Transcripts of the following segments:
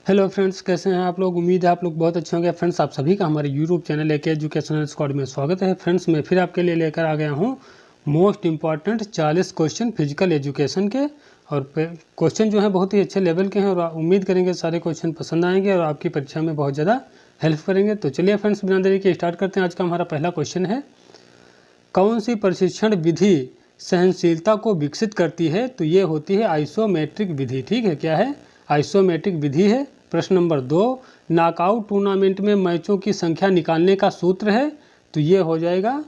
Hello friends, कैसे हैं आप लोग। उम्मीद है आप लोग बहुत अच्छे होंगे। फ्रेंड्स, आप सभी का हमारे यूट्यूब चैनल लेके एजुकेशनल स्क्वाड में स्वागत है। फ्रेंड्स, मैं फिर आपके लिए लेकर आ गया हूं most important 40 question physical education के। और क्वेश्चन जो हैं बहुत ही अच्छे लेवल के हैं और उम्मीद करेंगे सारे क्वेश्चन पसंद आएंगे और आपकी परीक्षा में बहुत ज़्यादा हेल्प करेंगे। तो चलिए फ्रेंड्स, बिना देरी के स्टार्ट करते हैं। आज का हमारा पहला क्वेश्चन है, कौन सी प्रशिक्षण विधि सहनशीलता को विकसित करती है। तो ये होती है आइसोमेट्रिक विधि। ठीक है, क्या है? आइसोमेट्रिक विधि है। प्रश्न नंबर 2, नॉकआउट टूर्नामेंट में मैचों की संख्या निकालने का सूत्र है। तो ये हो जाएगा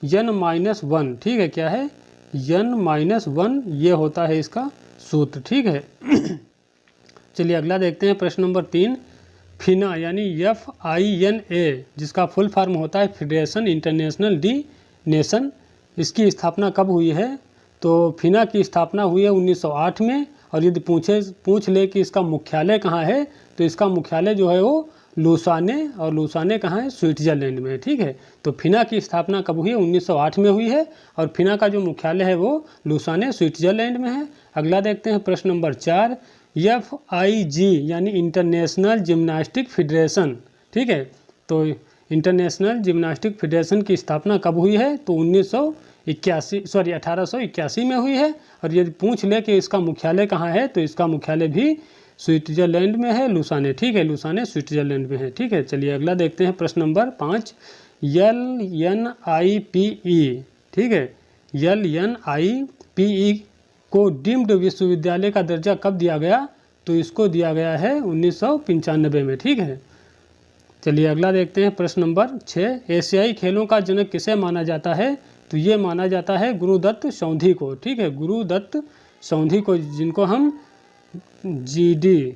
n-1। ठीक है, क्या है? n-1 ये होता है इसका सूत्र। ठीक है। चलिए अगला देखते हैं। प्रश्न नंबर 3, FINA यानी FINA जिसका फुल फॉर्म होता है फेडरेशन इंटरनेशनल डी नेशन, इसकी स्थापना कब हुई है। तो FINA की स्थापना हुई है 1908 में। और यदि पूछ ले कि इसका मुख्यालय कहाँ है, तो इसका मुख्यालय जो है वो लुसाने, और लुसाने कहाँ है? स्विट्जरलैंड में। ठीक है, तो FINA की स्थापना कब हुई है? 1908 में हुई है। और FINA का जो मुख्यालय है वो लुसाने स्विट्जरलैंड में है। अगला देखते हैं प्रश्न नंबर 4, FIG यानी इंटरनेशनल जिम्नास्टिक फेडरेशन। ठीक है, तो इंटरनेशनल जिम्नास्टिक फेडरेशन की स्थापना कब हुई है? तो 1881 में हुई है। और यदि पूछ ले कि इसका मुख्यालय कहाँ है, तो इसका मुख्यालय भी स्विट्जरलैंड में है, लुसाने। ठीक है, लुसाने स्विट्जरलैंड में है। ठीक है, चलिए अगला देखते हैं। प्रश्न नंबर 5, LNIPE। ठीक है, LNIPE को डीम्ड विश्वविद्यालय का दर्जा कब दिया गया? तो इसको दिया गया है 1995 में। ठीक है, चलिए अगला देखते हैं। प्रश्न नंबर 6, एशियाई खेलों का जनक किसे माना जाता है? तो ये माना जाता है गुरुदत्त सौंधी को। ठीक है, गुरुदत्त सौंधी को, जिनको हम GD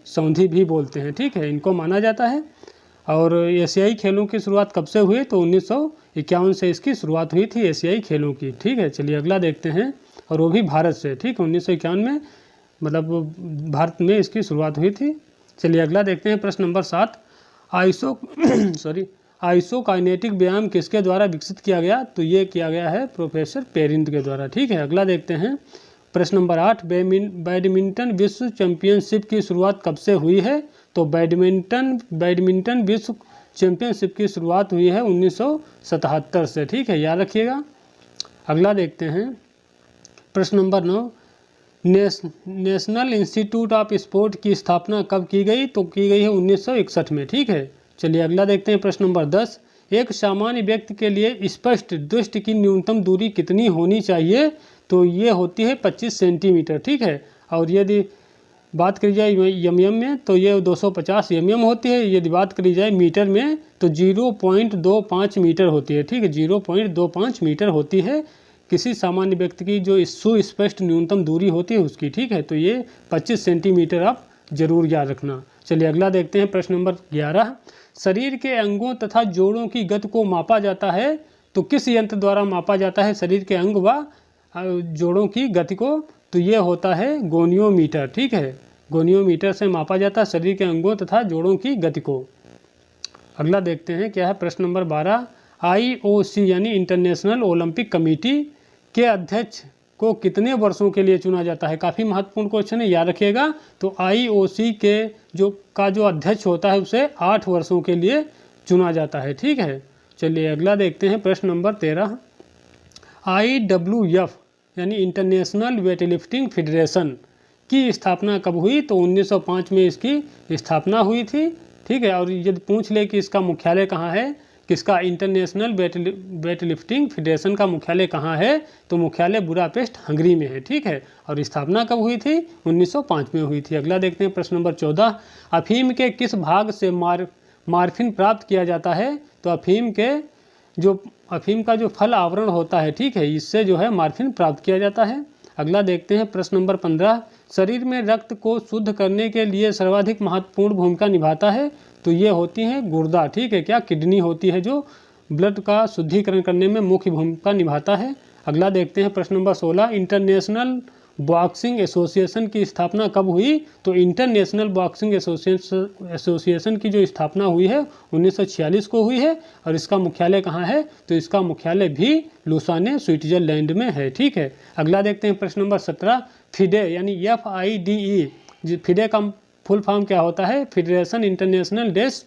सौंधी भी बोलते हैं। ठीक है, इनको माना जाता है। और एशियाई खेलों की शुरुआत कब से हुई? तो 1951 से इसकी शुरुआत हुई थी एशियाई खेलों की। ठीक है, चलिए अगला देखते हैं। और वो भी भारत से। ठीक, 1951 में मतलब भारत में इसकी शुरुआत हुई थी। चलिए अगला देखते हैं। प्रश्न नंबर 7, आइसोकाइनेटिक व्यायाम किसके द्वारा विकसित किया गया? तो ये किया गया है प्रोफेसर पेरिंद के द्वारा। ठीक है, अगला देखते हैं। प्रश्न नंबर 8, बैडमिंटन विश्व चैंपियनशिप की शुरुआत कब से हुई है? तो बैडमिंटन विश्व चैंपियनशिप की शुरुआत हुई है 1977 से। ठीक है, याद रखिएगा। अगला देखते हैं। प्रश्न number 9, national institute of sport की स्थापना कब की गई? तो की गई है 1961 में। ठीक है, चलिए अगला देखते हैं। प्रश्न नंबर 10, एक सामान्य व्यक्ति के लिए स्पष्ट दृष्टि की न्यूनतम दूरी कितनी होनी चाहिए? तो ये होती है 25 सेंटीमीटर। ठीक है, और यदि बात करी जाए mm में तो ये 250 mm होती है। यदि बात करी जाए मीटर में तो 0.25 मीटर होती है। ठीक है, 0.25 मीटर होती है किसी सामान्य व्यक्ति की जो सुस्पष्ट न्यूनतम दूरी होती है उसकी। ठीक है, तो ये 25 सेंटीमीटर आप जरूर याद रखना। चलिए अगला देखते हैं। प्रश्न नंबर 11, शरीर के अंगों तथा जोड़ों की गति को मापा जाता है। तो किस यंत्र द्वारा मापा जाता है शरीर के अंग व जोड़ों की गति को? तो ये होता है गोनियोमीटर। ठीक है, गोनियोमीटर से मापा जाता है शरीर के अंगों तथा जोड़ों की गति को। अगला देखते हैं क्या है। प्रश्न नंबर 12, IOC यानी इंटरनेशनल ओलंपिक कमेटी के अध्यक्ष को कितने वर्षों के लिए चुना जाता है? काफ़ी महत्वपूर्ण क्वेश्चन है, याद रखिएगा। तो IOC के जो अध्यक्ष होता है उसे 8 वर्षों के लिए चुना जाता है। ठीक है, चलिए अगला देखते हैं। प्रश्न नंबर 13, IWF यानी इंटरनेशनल वेटलिफ्टिंग फेडरेशन की स्थापना कब हुई? तो 1905 में इसकी स्थापना हुई थी। ठीक है, और यदि पूछ ले कि इसका मुख्यालय कहाँ है, किसका इंटरनेशनल वेटलिफ्टिंग फेडरेशन का मुख्यालय कहाँ है, तो मुख्यालय बुडापेस्ट हंगरी में है। ठीक है, और स्थापना कब हुई थी? 1905 में हुई थी। अगला देखते हैं। प्रश्न नंबर 14, अफीम के किस भाग से मार्फिन प्राप्त किया जाता है? तो अफीम का जो फल आवरण होता है, ठीक है, इससे जो है मार्फिन प्राप्त किया जाता है। अगला देखते हैं। प्रश्न नंबर 15, शरीर में रक्त को शुद्ध करने के लिए सर्वाधिक महत्वपूर्ण भूमिका निभाता है। तो ये होती है गुर्दा। ठीक है, क्या? किडनी होती है जो ब्लड का शुद्धिकरण करने में मुख्य भूमिका निभाता है। अगला देखते हैं। प्रश्न नंबर 16, इंटरनेशनल बॉक्सिंग एसोसिएशन की स्थापना कब हुई? तो इंटरनेशनल बॉक्सिंग एसोसिएशन की जो स्थापना हुई है 1946 को हुई है। और इसका मुख्यालय कहाँ है? तो इसका मुख्यालय भी लुसाने स्विट्जरलैंड में है। ठीक है, अगला देखते हैं। प्रश्न नंबर 17, FIDE यानी FIDE, FIDE का फुल फॉर्म क्या होता है, फेडरेशन इंटरनेशनल डेस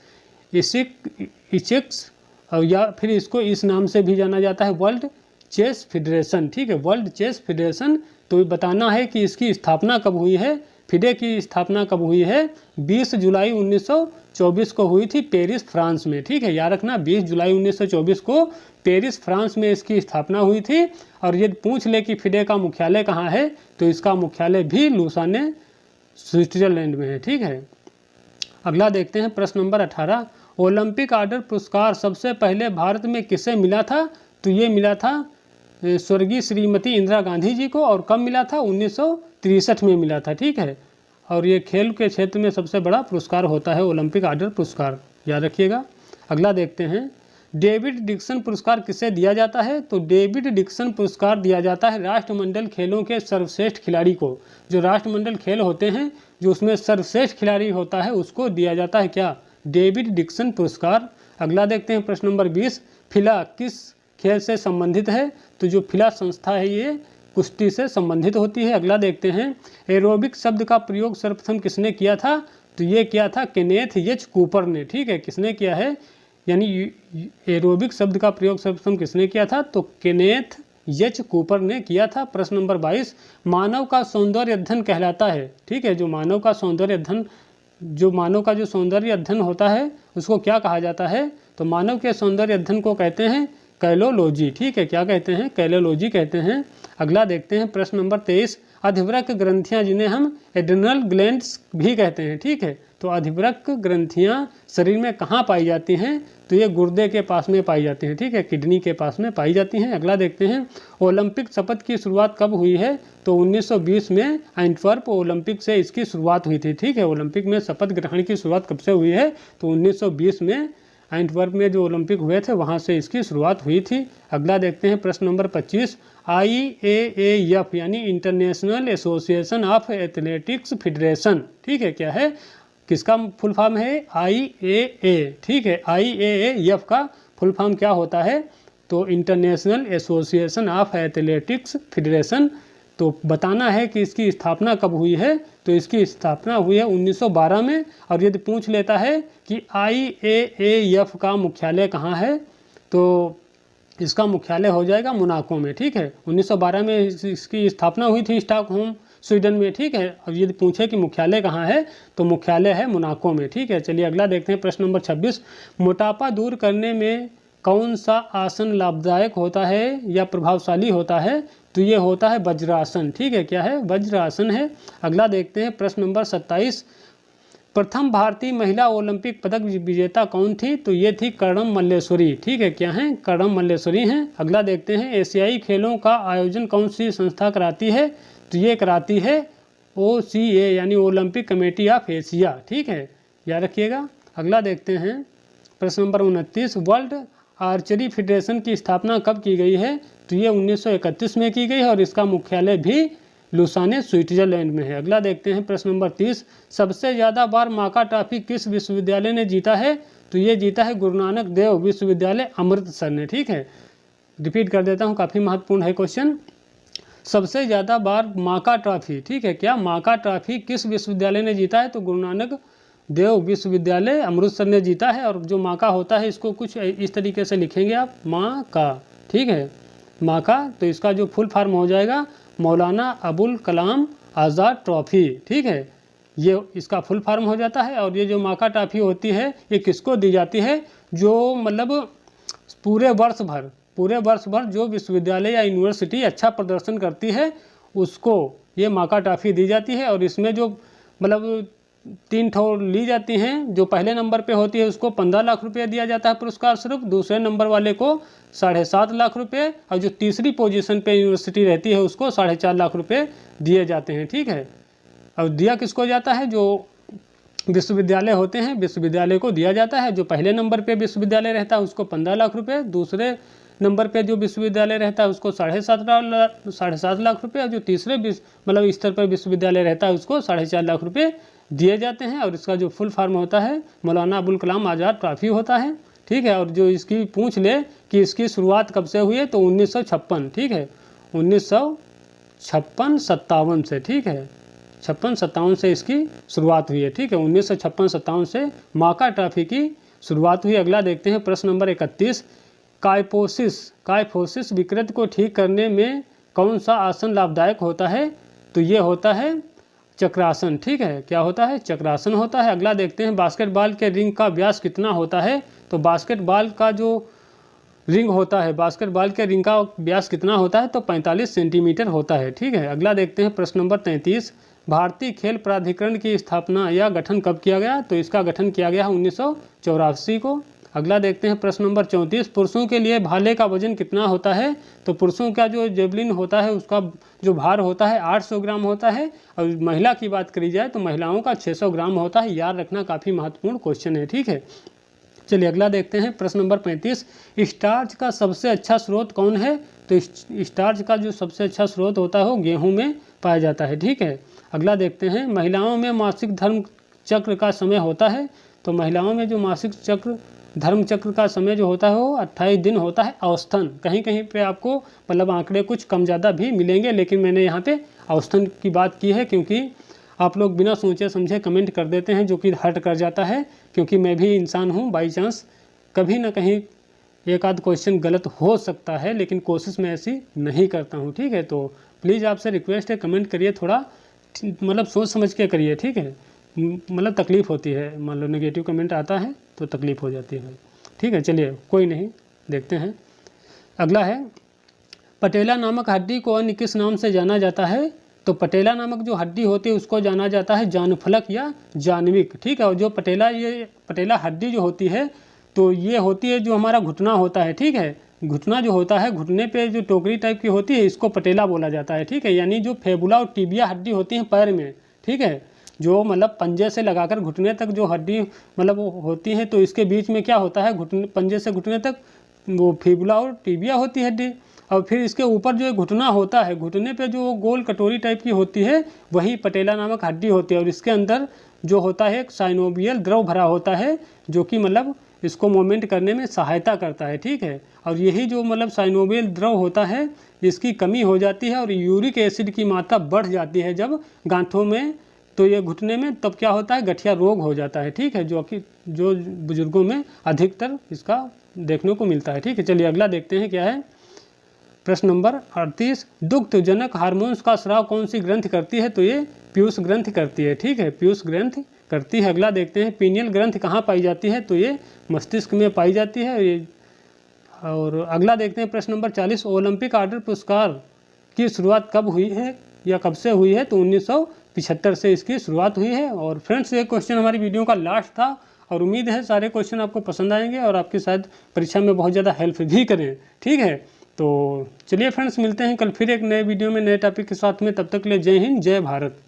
इचिक्स, और या फिर इसको इस नाम से भी जाना जाता है वर्ल्ड चेस फेडरेशन। ठीक है, वर्ल्ड चेस फेडरेशन। तो बताना है कि इसकी स्थापना कब हुई है। फिडे की स्थापना कब हुई है, 20 जुलाई 1924 को हुई थी पेरिस फ्रांस में। ठीक है, याद रखना 20 जुलाई 1924 को पेरिस फ्रांस में इसकी स्थापना हुई थी। और यदि पूछ ले कि फिडे का मुख्यालय कहाँ है, तो इसका मुख्यालय भी लुसाने स्विट्जरलैंड में है। ठीक है, अगला देखते हैं प्रश्न नंबर 18। ओलंपिक ऑर्डर पुरस्कार सबसे पहले भारत में किसे मिला था, तो ये मिला था स्वर्गीय श्रीमती इंदिरा गांधी जी को। और कब मिला था, 1963 में मिला था। ठीक है, और ये खेल के क्षेत्र में सबसे बड़ा पुरस्कार होता है ओलंपिक ऑर्डर पुरस्कार, याद रखिएगा। अगला देखते हैं, डेविड डिक्सन पुरस्कार किसे दिया जाता है, तो डेविड डिक्सन पुरस्कार दिया जाता है राष्ट्रमंडल खेलों के सर्वश्रेष्ठ खिलाड़ी को। जो राष्ट्रमंडल खेल होते हैं, जो उसमें सर्वश्रेष्ठ खिलाड़ी होता है, उसको दिया जाता है क्या, डेविड डिक्सन पुरस्कार। अगला देखते हैं प्रश्न नंबर 20। फिला किस खेल से संबंधित है, तो जो फिला संस्था है ये कुश्ती से संबंधित होती है। अगला देखते हैं, एरोबिक शब्द का प्रयोग सर्वप्रथम किसने किया था, तो ये किया था केनेथ एच कूपर ने। ठीक है, किसने किया है, यानी एरोबिक शब्द का प्रयोग सर्वप्रथम किसने किया था, तो केनेथ एच कूपर ने किया था। प्रश्न नंबर 22। मानव का सौंदर्य अध्ययन कहलाता है। ठीक है, जो मानव का सौंदर्य अध्ययन होता है उसको क्या कहा जाता है, तो मानव के सौंदर्य अध्ययन को कहते हैं कैलोलॉजी। ठीक है, क्या कहते हैं, कैलोलॉजी कहते हैं। अगला देखते हैं प्रश्न नंबर 23। अधिवृक्क ग्रंथियां जिन्हें हम एड्रिनल ग्लैंड्स भी कहते हैं। ठीक है, तो अधिवृक्क ग्रंथियां शरीर में कहाँ पाई जाती हैं, तो ये गुर्दे के पास में पाई जाती हैं। ठीक है, किडनी के पास में पाई जाती हैं। अगला देखते हैं, ओलंपिक शपथ की शुरुआत कब हुई है, तो 1920 में एंटवर्प ओलंपिक से इसकी शुरुआत हुई थी। ठीक है, ओलंपिक में शपथ ग्रहण की शुरुआत कब से हुई है, तो 1920 में एंटवर्प में जो ओलंपिक हुए थे वहाँ से इसकी शुरुआत हुई थी। अगला देखते हैं प्रश्न नंबर 25। IAAF यानी international association of athletics federation. ठीक है, क्या है, किसका फुल फॉर्म है, IAA। ठीक है, IAAF का फुल फॉर्म क्या होता है, तो international association of athletics federation. तो बताना है कि इसकी स्थापना कब हुई है, तो इसकी स्थापना हुई है 1912 में। और यदि पूछ लेता है कि IAAF का मुख्यालय कहाँ है, तो इसका मुख्यालय हो जाएगा मोनाको में। ठीक है, 1912 में इसकी स्थापना हुई थी स्टॉकहोम स्वीडन में। ठीक है, अब यदि पूछे कि मुख्यालय कहाँ है, तो मुख्यालय है मोनाको में। ठीक है, चलिए अगला देखते हैं प्रश्न नंबर 26। मोटापा दूर करने में कौन सा आसन लाभदायक होता है या प्रभावशाली होता है, तो ये होता है वज्रासन। ठीक है, क्या है, वज्रासन है। अगला देखते हैं प्रश्न नंबर 27। प्रथम भारतीय महिला ओलंपिक पदक विजेता कौन थी, तो ये थी कर्णम मल्लेश्वरी। ठीक है, क्या है, कर्णम मल्लेश्वरी हैं। अगला देखते हैं, एशियाई खेलों का आयोजन कौन सी संस्था कराती है, तो ये कराती है OCA यानी ओलंपिक कमेटी ऑफ एशिया। ठीक है, याद रखिएगा। अगला देखते हैं प्रश्न नंबर 29। वर्ल्ड आर्चरी फेडरेशन की स्थापना कब की गई है, तो ये 1931 में की गई है और इसका मुख्यालय भी लुसाने स्विट्जरलैंड में है। अगला देखते हैं प्रश्न नंबर 30। सबसे ज़्यादा बार माका ट्रॉफी किस विश्वविद्यालय ने जीता है, तो ये जीता है गुरु नानक देव विश्वविद्यालय अमृतसर ने। ठीक है, रिपीट कर देता हूँ, काफ़ी महत्वपूर्ण है क्वेश्चन। सबसे ज़्यादा बार माका ट्रॉफी, ठीक है, क्या माका ट्रॉफी किस विश्वविद्यालय ने जीता है, तो गुरु नानक देव विश्वविद्यालय अमृतसर ने जीता है। और जो माका होता है इसको कुछ इस तरीके से लिखेंगे आप, माका। ठीक है, माका, तो इसका जो फुल फॉर्म हो जाएगा मौलाना अबुल कलाम आज़ाद ट्रॉफी। ठीक है, ये इसका फुल फॉर्म हो जाता है। और ये जो माका ट्रॉफी होती है ये किसको दी जाती है, जो मतलब पूरे वर्ष भर जो विश्वविद्यालय या यूनिवर्सिटी अच्छा प्रदर्शन करती है उसको ये माका ट्रॉफी दी जाती है। और इसमें जो मतलब 3 ठो ली जाती हैं, जो पहले नंबर पे होती है उसको 15 लाख रुपए दिया जाता है पुरस्कार स्वरूप, दूसरे नंबर वाले को 7.5 लाख रुपए, और जो तीसरी पोजीशन पे यूनिवर्सिटी रहती है उसको 4.5 लाख रुपए दिए जाते हैं। ठीक है, और दिया किसको जाता है, जो विश्वविद्यालय होते हैं विश्वविद्यालय को दिया जाता है। जो पहले नंबर पे विश्वविद्यालय रहता है उसको 15 लाख रुपए, दूसरे नंबर पे जो विश्वविद्यालय रहता है उसको 7.5 लाख रुपए, और जो तीसरे मतलब स्तर पर विश्वविद्यालय रहता है उसको 4.5 लाख रुपए दिए जाते हैं। और इसका जो फुल फॉर्म होता है मौलाना अबुल कलाम आज़ाद ट्रॉफी होता है। ठीक है, और जो इसकी पूछ ले कि इसकी शुरुआत कब से हुई है, तो 1956। ठीक है, 1956-57 से। ठीक है, 1956-57 से इसकी शुरुआत हुई है। ठीक है, 1956-57 से माका ट्रॉफी की शुरुआत हुई। अगला देखते हैं प्रश्न नंबर 31, कायफोसिस विकृत को ठीक करने में कौन सा आसन लाभदायक होता है? तो ये होता है चक्रासन। ठीक है, क्या होता है? चक्रासन होता है। अगला देखते हैं बास्केटबॉल के रिंग का व्यास कितना होता है? तो बास्केटबॉल का जो रिंग होता है, बास्केटबॉल के रिंग का व्यास कितना होता है? तो 45 सेंटीमीटर होता है। ठीक है, अगला देखते हैं प्रश्न नंबर 33, भारतीय खेल प्राधिकरण की स्थापना या गठन कब किया गया? तो इसका गठन किया गया 1984 को। अगला देखते हैं प्रश्न नंबर 34, पुरुषों के लिए भाले का वजन कितना होता है? तो पुरुषों का जो जेवलिन होता है उसका जो भार होता है 800 ग्राम होता है, और महिला की बात करी जाए तो महिलाओं का 600 ग्राम होता है। याद रखना, काफ़ी महत्वपूर्ण क्वेश्चन है। ठीक है, चलिए अगला देखते हैं प्रश्न नंबर 35, स्टार्च का सबसे अच्छा स्रोत कौन है? तो स्टार्च का जो सबसे अच्छा स्रोत होता है वो गेहूँ में पाया जाता है। ठीक है, अगला देखते हैं महिलाओं में मासिक धर्म चक्र का समय होता है। तो महिलाओं में जो मासिक धर्म चक्र का समय जो होता है वो 28 दिन होता है औसतन। कहीं कहीं पे आपको मतलब आंकड़े कुछ कम ज़्यादा भी मिलेंगे, लेकिन मैंने यहाँ पे औसतन की बात की है क्योंकि आप लोग बिना सोचे समझे कमेंट कर देते हैं, जो कि हर्ट कर जाता है, क्योंकि मैं भी इंसान हूँ, बाई चांस कभी ना कहीं एक आध क्वेश्चन गलत हो सकता है, लेकिन कोशिश मैं ऐसी नहीं करता हूँ। ठीक है, तो प्लीज़ आपसे रिक्वेस्ट है कमेंट करिए, थोड़ा मतलब सोच समझ के करिए। ठीक है, मतलब तकलीफ़ होती है, मान लो नेगेटिव कमेंट आता है तो तकलीफ़ हो जाती है। ठीक है, चलिए कोई नहीं, देखते हैं। अगला है, पटेला नामक हड्डी को अन्य किस नाम से जाना जाता है? तो पटेला नामक जो हड्डी होती है उसको जाना जाता है जानफलक या जानविक। ठीक है, और जो पटेला हड्डी जो होती है तो ये होती है जो हमारा घुटना होता है। ठीक है, घुटना जो होता है, घुटने पे जो टोकरी टाइप की होती है इसको पटेला बोला जाता है। ठीक है, यानी जो फेबुला और टिबिया हड्डी होती है पैर में, ठीक है, जो मतलब पंजे से लगाकर घुटने तक जो हड्डी मतलब होती है, तो इसके बीच में क्या होता है, घुटने पंजे से घुटने तक वो फिबुला और टिबिया होती है हड्डी, और फिर इसके ऊपर जो घुटना होता है, घुटने पे जो गोल कटोरी टाइप की होती है वही पटेला नामक हड्डी होती है, और इसके अंदर जो होता है एक साइनोवियल द्रव भरा होता है जो कि मतलब इसको मूवमेंट करने में सहायता करता है। ठीक है, और यही जो मतलब साइनोवियल द्रव होता है इसकी कमी हो जाती है और यूरिक एसिड की मात्रा बढ़ जाती है जब गांठों में, तो ये घुटने में, तब क्या होता है, गठिया रोग हो जाता है। ठीक है, जो कि जो बुजुर्गों में अधिकतर इसका देखने को मिलता है। ठीक है, चलिए अगला देखते हैं क्या है। प्रश्न नंबर 38, दुग्धजनक हार्मोन्स का स्राव कौन सी ग्रंथि करती है? तो ये पीयूष ग्रंथि करती है। ठीक है, पीयूष ग्रंथि करती है। अगला देखते हैं, पीनियल ग्रंथि कहाँ पाई जाती है? तो ये मस्तिष्क में पाई जाती है। और अगला देखते हैं प्रश्न नंबर 40, ओलंपिक ऑर्डर पुरस्कार की शुरुआत कब हुई है या कब से हुई है? तो 1975 से इसकी शुरुआत हुई है। और फ्रेंड्स, ये क्वेश्चन हमारी वीडियो का लास्ट था और उम्मीद है सारे क्वेश्चन आपको पसंद आएंगे और आपकी शायद परीक्षा में बहुत ज़्यादा हेल्प भी करें। ठीक है, तो चलिए फ्रेंड्स, मिलते हैं कल फिर एक नए वीडियो में नए टॉपिक के साथ में। तब तक के लिए जय हिंद, जय भारत।